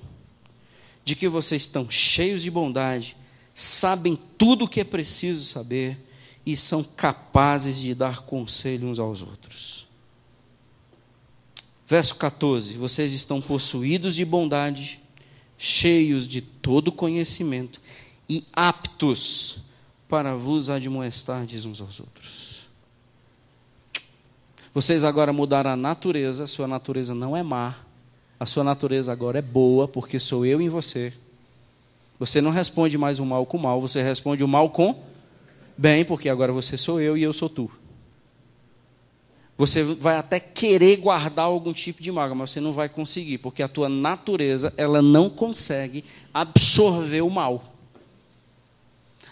[SPEAKER 1] de que vocês estão cheios de bondade, sabem tudo o que é preciso saber e são capazes de dar conselho uns aos outros. Verso 14, vocês estão possuídos de bondade, cheios de todo conhecimento e aptos para vos admoestardes uns aos outros. Vocês agora mudaram a natureza, a sua natureza não é má, a sua natureza agora é boa, porque sou eu em você. Você não responde mais o mal com o mal, você responde o mal com bem, porque agora você sou eu e eu sou tu. Você vai até querer guardar algum tipo de mágoa, mas você não vai conseguir, porque a tua natureza, ela não consegue absorver o mal.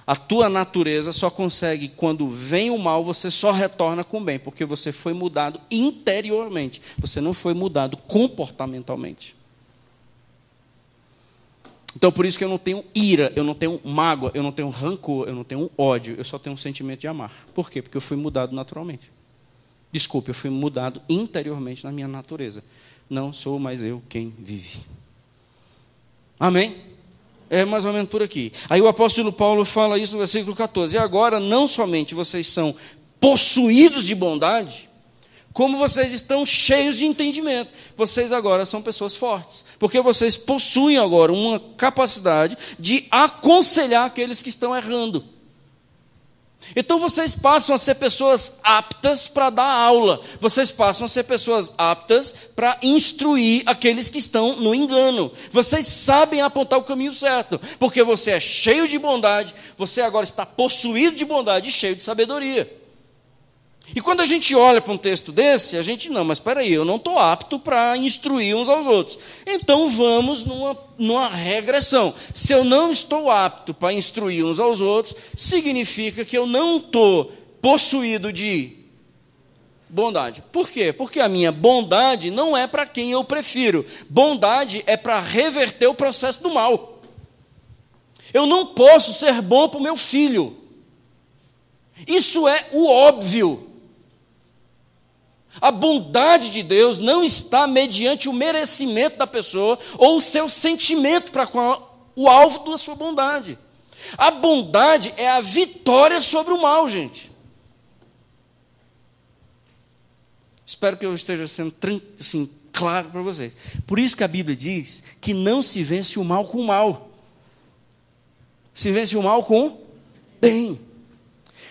[SPEAKER 1] A tua natureza só consegue, quando vem o mal, você só retorna com o bem, porque você foi mudado interiormente, você não foi mudado comportamentalmente. Então, por isso que eu não tenho ira, eu não tenho mágoa, eu não tenho rancor, eu não tenho ódio, eu só tenho um sentimento de amar. Por quê? Porque eu fui mudado naturalmente. Desculpe, eu fui mudado interiormente na minha natureza. Não sou mais eu quem vive. Amém? É mais ou menos por aqui. Aí o apóstolo Paulo fala isso no versículo 14. E agora, não somente vocês são possuídos de bondade, como vocês estão cheios de entendimento. Vocês agora são pessoas fortes. Porque vocês possuem agora uma capacidade de aconselhar aqueles que estão errando. Então vocês passam a ser pessoas aptas para dar aula. Vocês passam a ser pessoas aptas para instruir aqueles que estão no engano. Vocês sabem apontar o caminho certo, porque você é cheio de bondade, você agora está possuído de bondade e cheio de sabedoria. E quando a gente olha para um texto desse, a gente, não, mas espera aí, eu não estou apto para instruir uns aos outros. Então vamos numa regressão. Se eu não estou apto para instruir uns aos outros, significa que eu não estou possuído de bondade. Por quê? Porque a minha bondade não é para quem eu prefiro. Bondade é para reverter o processo do mal. Eu não posso ser bom para o meu filho. Isso é o óbvio. A bondade de Deus não está mediante o merecimento da pessoa ou o seu sentimento para o alvo da sua bondade. A bondade é a vitória sobre o mal, gente. Espero que eu esteja sendo assim, claro para vocês. Por isso que a Bíblia diz que não se vence o mal com o mal. Se vence o mal com bem.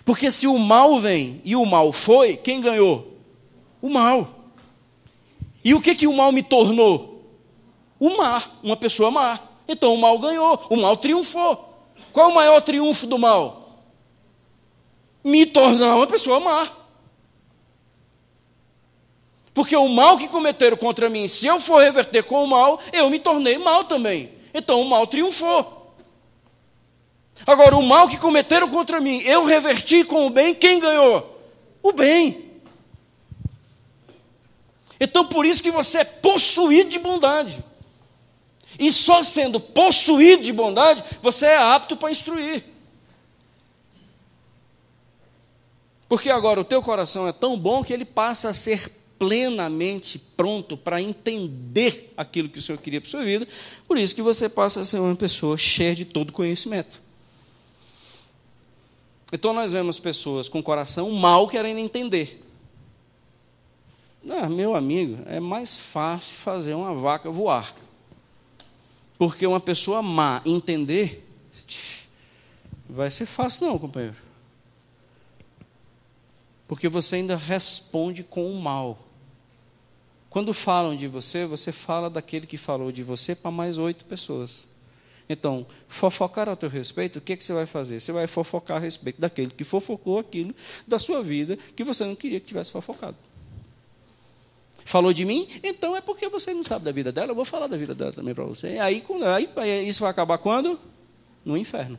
[SPEAKER 1] Porque se o mal vem e o mal foi, quem ganhou? O mal. E o que o mal me tornou? O má, uma pessoa má. Então o mal ganhou, o mal triunfou. Qual é o maior triunfo do mal? Me tornar uma pessoa má. Porque o mal que cometeram contra mim, se eu for reverter com o mal, eu me tornei mal também. Então o mal triunfou. Agora, o mal que cometeram contra mim, eu reverti com o bem, quem ganhou? O bem. Então, por isso que você é possuído de bondade. E só sendo possuído de bondade, você é apto para instruir. Porque agora o teu coração é tão bom que ele passa a ser plenamente pronto para entender aquilo que o Senhor queria para a sua vida. Por isso que você passa a ser uma pessoa cheia de todo conhecimento. Então nós vemos pessoas com coração mau querendo entender. Meu amigo, é mais fácil fazer uma vaca voar. Porque uma pessoa má entender, vai ser fácil não, companheiro. Porque você ainda responde com o mal. Quando falam de você, você fala daquele que falou de você para mais 8 pessoas. Então, fofocar a teu respeito, o que você vai fazer? Você vai fofocar a respeito daquele que fofocou aquilo da sua vida que você não queria que tivesse fofocado. Falou de mim? Então é porque você não sabe da vida dela, eu vou falar da vida dela também para você. Aí isso vai acabar quando? No inferno.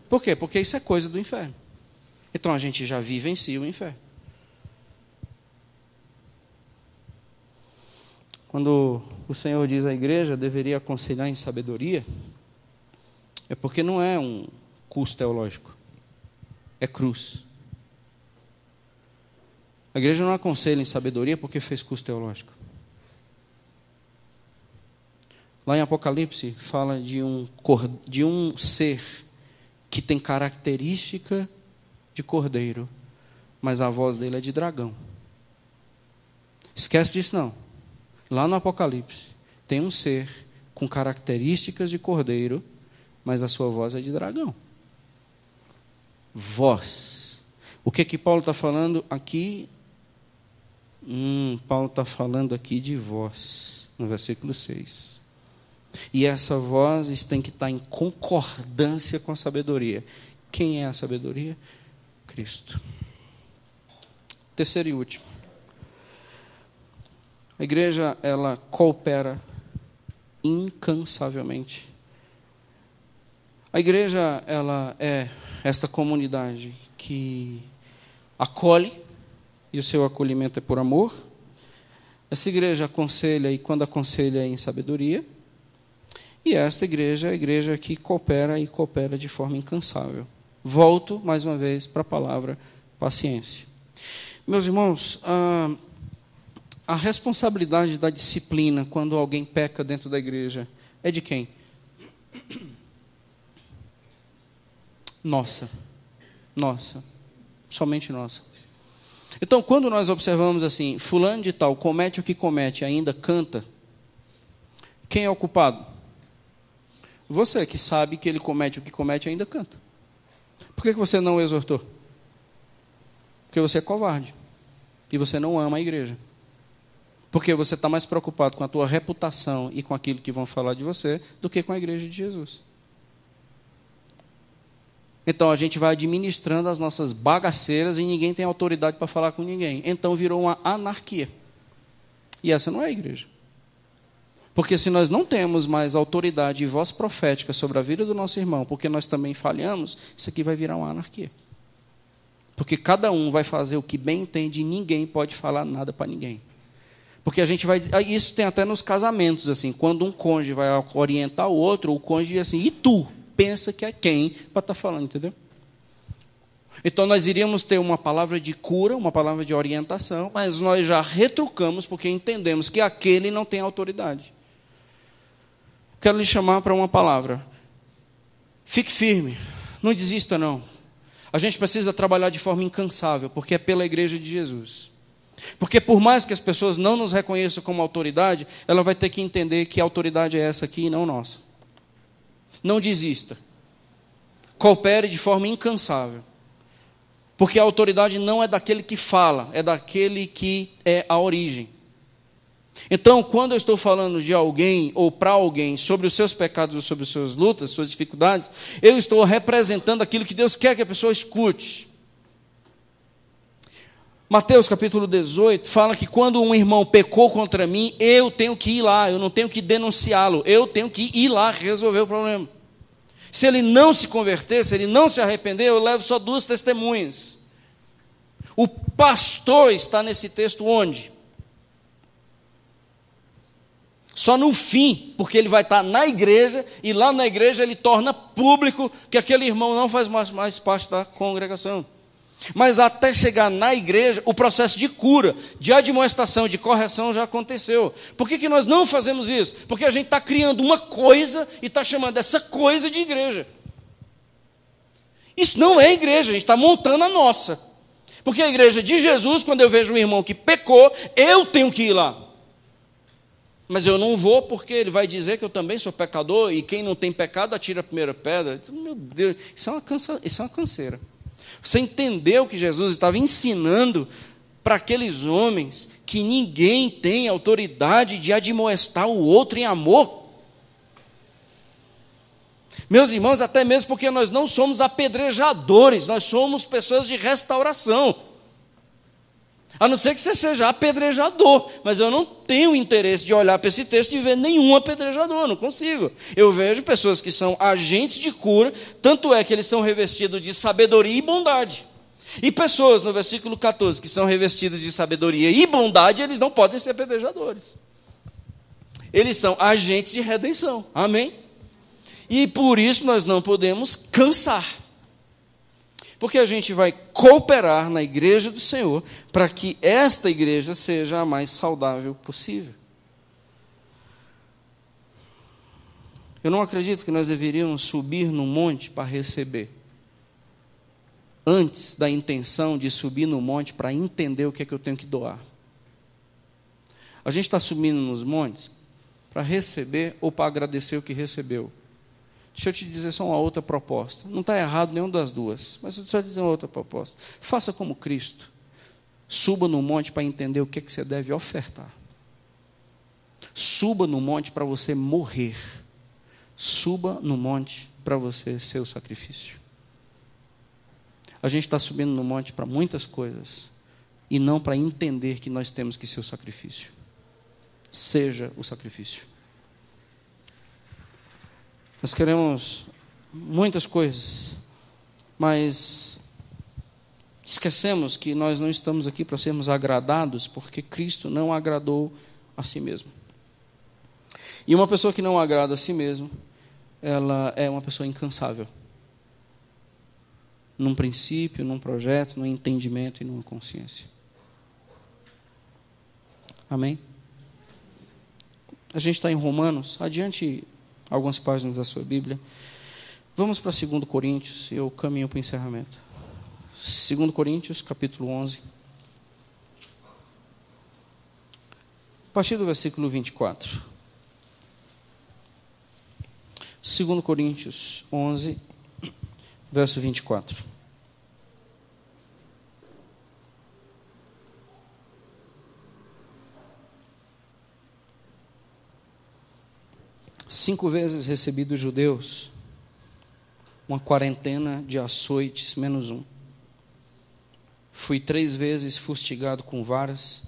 [SPEAKER 1] Por quê? Porque isso é coisa do inferno. Então a gente já vivencia o inferno. Quando o Senhor diz à igreja deveria aconselhar em sabedoria, é porque não é um curso teológico, é cruz. A igreja não aconselha em sabedoria porque fez curso teológico. Lá em Apocalipse fala de um ser que tem característica de cordeiro, mas a voz dele é de dragão. Esquece disso não. Lá no Apocalipse tem um ser com características de cordeiro, mas a sua voz é de dragão. Voz. O que Paulo está falando aqui? Paulo está falando aqui de voz, no versículo 6. E essa voz tem que estar em concordância com a sabedoria. Quem é a sabedoria? Cristo. Terceiro e último. A igreja, ela coopera incansavelmente. A igreja, ela é esta comunidade que acolhe, e o seu acolhimento é por amor. Essa igreja aconselha, e quando aconselha é em sabedoria. E esta igreja é a igreja que coopera e coopera de forma incansável. Volto, mais uma vez, para a palavra paciência. Meus irmãos, a responsabilidade da disciplina quando alguém peca dentro da igreja é de quem? Nossa. Somente nossa. Então, quando nós observamos assim, fulano de tal comete o que comete, ainda canta, quem é o culpado? Você que sabe que ele comete o que comete, ainda canta. Por que você não o exortou? Porque você é covarde. E você não ama a igreja. Porque você está mais preocupado com a tua reputação e com aquilo que vão falar de você do que com a igreja de Jesus. Então a gente vai administrando as nossas bagaceiras e ninguém tem autoridade para falar com ninguém. Então virou uma anarquia. E essa não é a igreja. Porque se nós não temos mais autoridade e voz profética sobre a vida do nosso irmão, porque nós também falhamos, isso aqui vai virar uma anarquia. Porque cada um vai fazer o que bem entende e ninguém pode falar nada para ninguém. Porque a gente vai... Isso tem até nos casamentos, assim, quando um cônjuge vai orientar o outro, o cônjuge diz assim, e tu? Pensa que é quem para estar falando, entendeu? Então nós iríamos ter uma palavra de cura, uma palavra de orientação, mas nós já retrucamos porque entendemos que aquele não tem autoridade. Quero lhe chamar para uma palavra. Fique firme, não desista não. A gente precisa trabalhar de forma incansável, porque é pela igreja de Jesus. Porque por mais que as pessoas não nos reconheçam como autoridade, ela vai ter que entender que a autoridade é essa aqui e não nossa. Não desista. Coopere de forma incansável. Porque a autoridade não é daquele que fala, é daquele que é a origem. Então, quando eu estou falando de alguém ou para alguém sobre os seus pecados ou sobre as suas lutas, suas dificuldades, eu estou representando aquilo que Deus quer que a pessoa escute. Mateus capítulo 18 fala que quando um irmão pecou contra mim, eu tenho que ir lá, eu não tenho que denunciá-lo, eu tenho que ir lá resolver o problema. Se ele não se converter, se ele não se arrepender, eu levo só 2 testemunhas. O pastor está nesse texto onde? Só no fim, porque ele vai estar na igreja, e lá na igreja ele torna público que aquele irmão não faz mais parte da congregação. Mas até chegar na igreja, o processo de cura, de admoestação, de correção já aconteceu. Por que nós não fazemos isso? Porque a gente está criando uma coisa e está chamando essa coisa de igreja. Isso não é igreja, a gente está montando a nossa. Porque a igreja de Jesus, quando eu vejo um irmão que pecou, eu tenho que ir lá. Mas eu não vou porque ele vai dizer que eu também sou pecador e quem não tem pecado atira a primeira pedra. Meu Deus, isso é uma canseira. Você entendeu que Jesus estava ensinando para aqueles homens que ninguém tem autoridade de admoestar o outro em amor? Meus irmãos, até mesmo porque nós não somos apedrejadores, nós somos pessoas de restauração. A não ser que você seja apedrejador, mas eu não tenho interesse de olhar para esse texto e ver nenhum apedrejador, não consigo. Eu vejo pessoas que são agentes de cura, tanto é que eles são revestidos de sabedoria e bondade. E pessoas, no versículo 14, que são revestidas de sabedoria e bondade, eles não podem ser apedrejadores. Eles são agentes de redenção, amém? E por isso nós não podemos cansar. Porque a gente vai cooperar na igreja do Senhor para que esta igreja seja a mais saudável possível. Eu não acredito que nós deveríamos subir no monte para receber, antes da intenção de subir no monte para entender o que é que eu tenho que doar. A gente está subindo nos montes para receber ou para agradecer o que recebeu. Deixa eu te dizer só uma outra proposta. Não está errado nenhuma das duas, mas deixa eu te dizer uma outra proposta. Faça como Cristo. Suba no monte para entender o que você deve ofertar. Suba no monte para você morrer. Suba no monte para você ser o sacrifício. A gente está subindo no monte para muitas coisas e não para entender que nós temos que ser o sacrifício. Seja o sacrifício. Nós queremos muitas coisas, mas esquecemos que nós não estamos aqui para sermos agradados, porque Cristo não agradou a si mesmo. E uma pessoa que não agrada a si mesmo, ela é uma pessoa incansável. Num princípio, num projeto, num entendimento e numa consciência. Amém? A gente está em Romanos, adiante algumas páginas da sua Bíblia. Vamos para 2 Coríntios, e eu caminho para o encerramento. 2 Coríntios, capítulo 11. A partir do versículo 24. 2 Coríntios 11, verso 24. Cinco vezes recebi dos judeus uma quarentena de açoites, menos um. Fui 3 vezes fustigado com varas,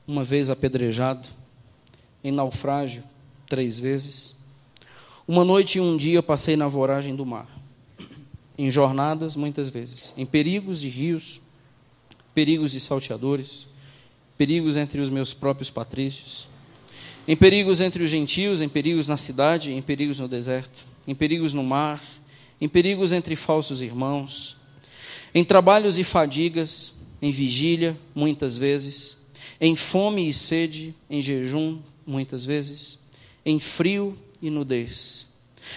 [SPEAKER 1] uma vez apedrejado, em naufrágio 3 vezes. Uma noite e um dia passei na voragem do mar, em jornadas muitas vezes, em perigos de rios, perigos de salteadores, perigos entre os meus próprios patrícios, em perigos entre os gentios, em perigos na cidade, em perigos no deserto, em perigos no mar, em perigos entre falsos irmãos, em trabalhos e fadigas, em vigília, muitas vezes, em fome e sede, em jejum, muitas vezes, em frio e nudez.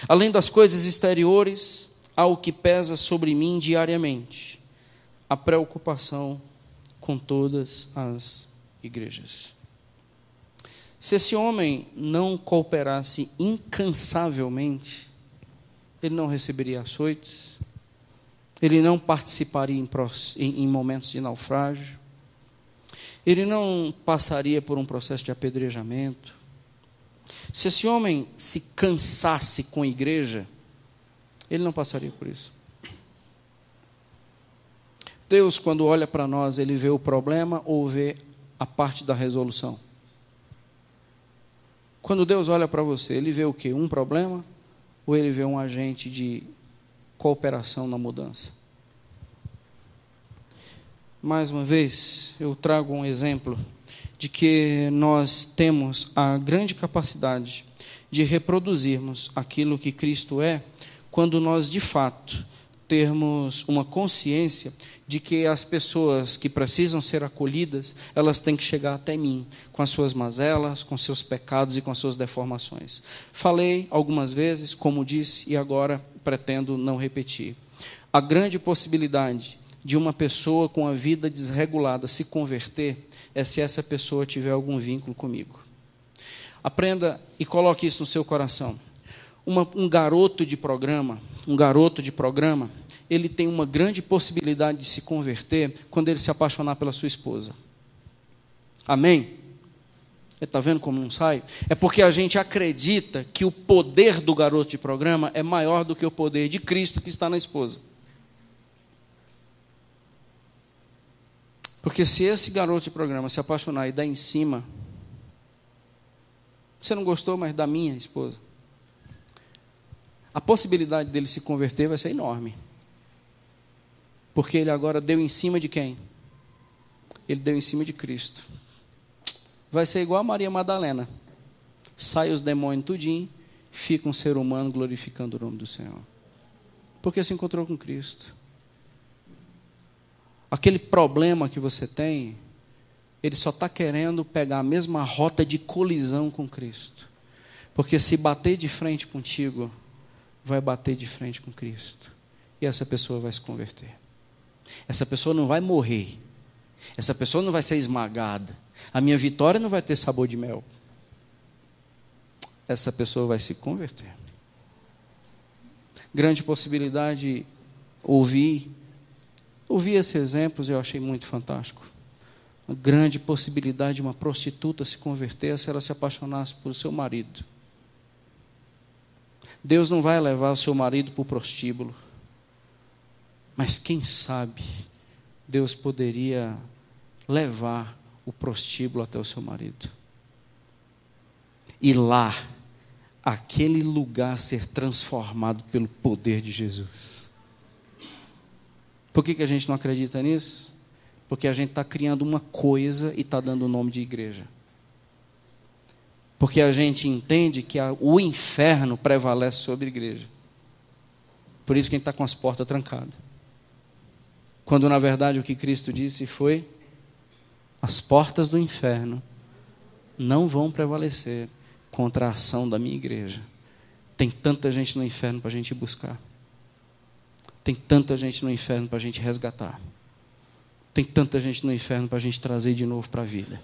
[SPEAKER 1] Além das coisas exteriores, há o que pesa sobre mim diariamente, a preocupação com todas as igrejas. Se esse homem não cooperasse incansavelmente, ele não receberia açoites, ele não participaria em momentos de naufrágio, ele não passaria por um processo de apedrejamento. Se esse homem se cansasse com a igreja, ele não passaria por isso. Deus, quando olha para nós, ele vê o problema ou vê a parte da resolução? Quando Deus olha para você, ele vê o quê? Um problema ou ele vê um agente de cooperação na mudança? Mais uma vez, eu trago um exemplo de que nós temos a grande capacidade de reproduzirmos aquilo que Cristo é, quando nós, de fato, termos uma consciência de que as pessoas que precisam ser acolhidas, elas têm que chegar até mim, com as suas mazelas, com seus pecados e com as suas deformações. Falei algumas vezes, como disse, e agora pretendo não repetir. A grande possibilidade de uma pessoa com a vida desregulada se converter é se essa pessoa tiver algum vínculo comigo. Aprenda e coloque isso no seu coração. Um garoto de programa, ele tem uma grande possibilidade de se converter quando ele se apaixonar pela sua esposa. Amém? Está vendo como não sai? É porque a gente acredita que o poder do garoto de programa é maior do que o poder de Cristo que está na esposa. Porque se esse garoto de programa se apaixonar e dar em cima, você não gostou, mas da minha esposa, a possibilidade dele se converter vai ser enorme. Porque ele agora deu em cima de quem? Ele deu em cima de Cristo. Vai ser igual a Maria Madalena. Sai os demônios tudinho, fica um ser humano glorificando o nome do Senhor. Porque se encontrou com Cristo. Aquele problema que você tem, ele só está querendo pegar a mesma rota de colisão com Cristo. Porque se bater de frente contigo, vai bater de frente com Cristo. E essa pessoa vai se converter. Essa pessoa não vai morrer. Essa pessoa não vai ser esmagada. A minha vitória não vai ter sabor de mel. Essa pessoa vai se converter. Grande possibilidade de ouvir esses exemplos, eu achei muito fantástico. Uma grande possibilidade de uma prostituta se converter se ela se apaixonasse por seu marido. Deus não vai levar o seu marido para o prostíbulo. Mas quem sabe Deus poderia levar o prostíbulo até o seu marido. E lá, aquele lugar ser transformado pelo poder de Jesus. Por que a gente não acredita nisso? Porque a gente está criando uma coisa e está dando o nome de igreja. Porque a gente entende que o inferno prevalece sobre a igreja. Por isso que a gente está com as portas trancadas. Quando na verdade o que Cristo disse foi: as portas do inferno não vão prevalecer contra a ação da minha igreja. Tem tanta gente no inferno para a gente buscar. Tem tanta gente no inferno para a gente resgatar. Tem tanta gente no inferno para a gente trazer de novo para a vida.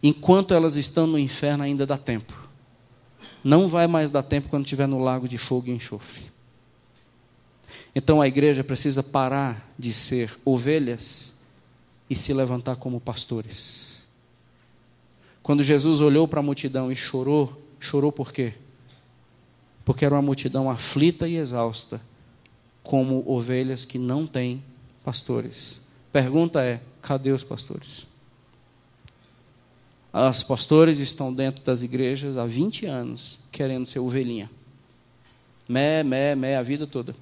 [SPEAKER 1] Enquanto elas estão no inferno, ainda dá tempo. Não vai mais dar tempo quando estiver no lago de fogo e enxofre. Então a igreja precisa parar de ser ovelhas e se levantar como pastores. Quando Jesus olhou para a multidão e chorou por quê? Porque era uma multidão aflita e exausta, como ovelhas que não têm pastores. Pergunta é: cadê os pastores? Os pastores estão dentro das igrejas há 20 anos, querendo ser ovelhinha. Mé, a vida toda.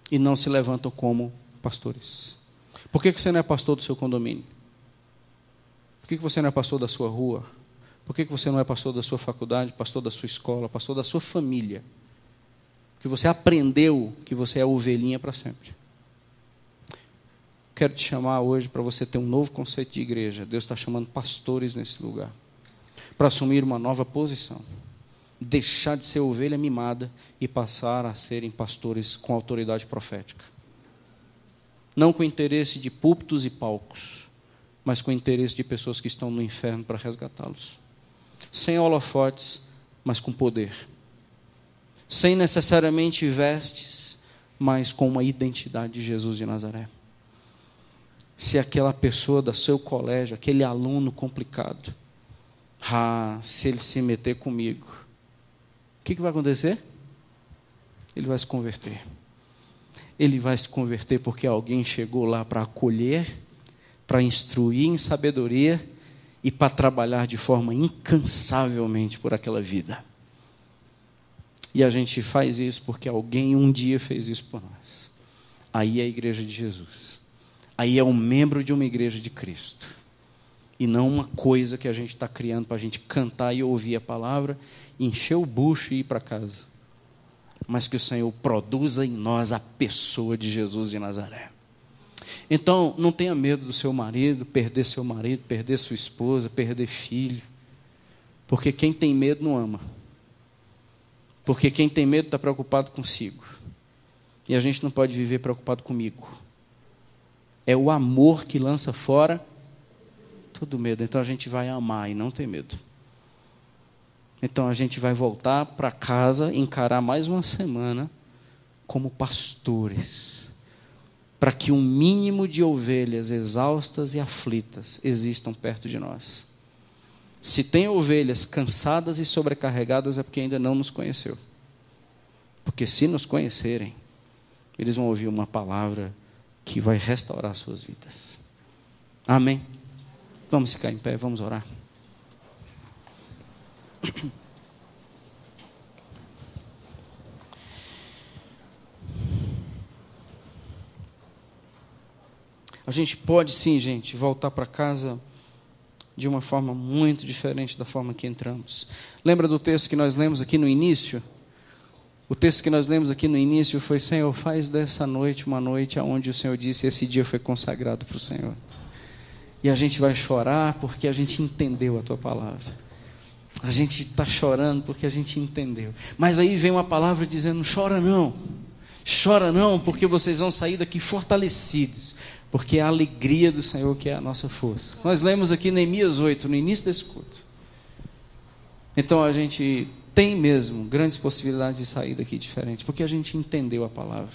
[SPEAKER 1] E não se levantam como pastores. Por que você não é pastor do seu condomínio? Por que você não é pastor da sua rua? Por que você não é pastor da sua faculdade, pastor da sua escola, pastor da sua família? Porque você aprendeu que você é ovelhinha para sempre. Quero te chamar hoje para você ter um novo conceito de igreja. Deus está chamando pastores nesse lugar, para assumir uma nova posição. Deixar de ser ovelha mimada e passar a serem pastores com autoridade profética. Não com interesse de púlpitos e palcos, mas com interesse de pessoas que estão no inferno para resgatá-los. Sem holofotes, mas com poder. Sem necessariamente vestes, mas com uma identidade de Jesus de Nazaré. Se aquela pessoa do seu colégio, aquele aluno complicado, se ele se meter comigo, o que vai acontecer? Ele vai se converter. Ele vai se converter porque alguém chegou lá para acolher, para instruir em sabedoria e para trabalhar de forma incansavelmente por aquela vida. E a gente faz isso porque alguém um dia fez isso por nós. Aí é a igreja de Jesus. Aí é um membro de uma igreja de Cristo. E não uma coisa que a gente está criando para a gente cantar e ouvir a palavra, encher o bucho e ir para casa. Mas que o Senhor produza em nós a pessoa de Jesus de Nazaré. Então, não tenha medo do seu marido, perder sua esposa, perder filho. Porque quem tem medo não ama. Porque quem tem medo está preocupado consigo. E a gente não pode viver preocupado comigo. É o amor que lança fora todo medo. Então a gente vai amar e não ter medo. Então a gente vai voltar para casa, encarar mais uma semana como pastores, para que um mínimo de ovelhas exaustas e aflitas existam perto de nós. Se tem ovelhas cansadas e sobrecarregadas, é porque ainda não nos conheceu. Porque se nos conhecerem, eles vão ouvir uma palavra que vai restaurar suas vidas. Amém? Vamos ficar em pé, vamos orar. A gente pode sim, gente, voltar para casa de uma forma muito diferente da forma que entramos. Lembra do texto que nós lemos aqui no início? O texto que nós lemos aqui no início foi: Senhor, faz dessa noite uma noite onde o Senhor disse, esse dia foi consagrado para o Senhor. E a gente vai chorar porque a gente entendeu a Tua palavra. A gente está chorando porque a gente entendeu. Mas aí vem uma palavra dizendo: chora não, porque vocês vão sair daqui fortalecidos. Porque é a alegria do Senhor que é a nossa força. Nós lemos aqui Neemias 8, no início desse culto. Então a gente tem mesmo grandes possibilidades de sair daqui diferente, porque a gente entendeu a palavra.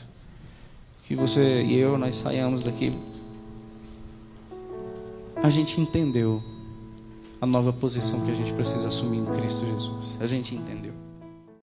[SPEAKER 1] Que você e eu, nós saiamos daqui. A gente entendeu a nova posição que a gente precisa assumir em Cristo Jesus. A gente entendeu.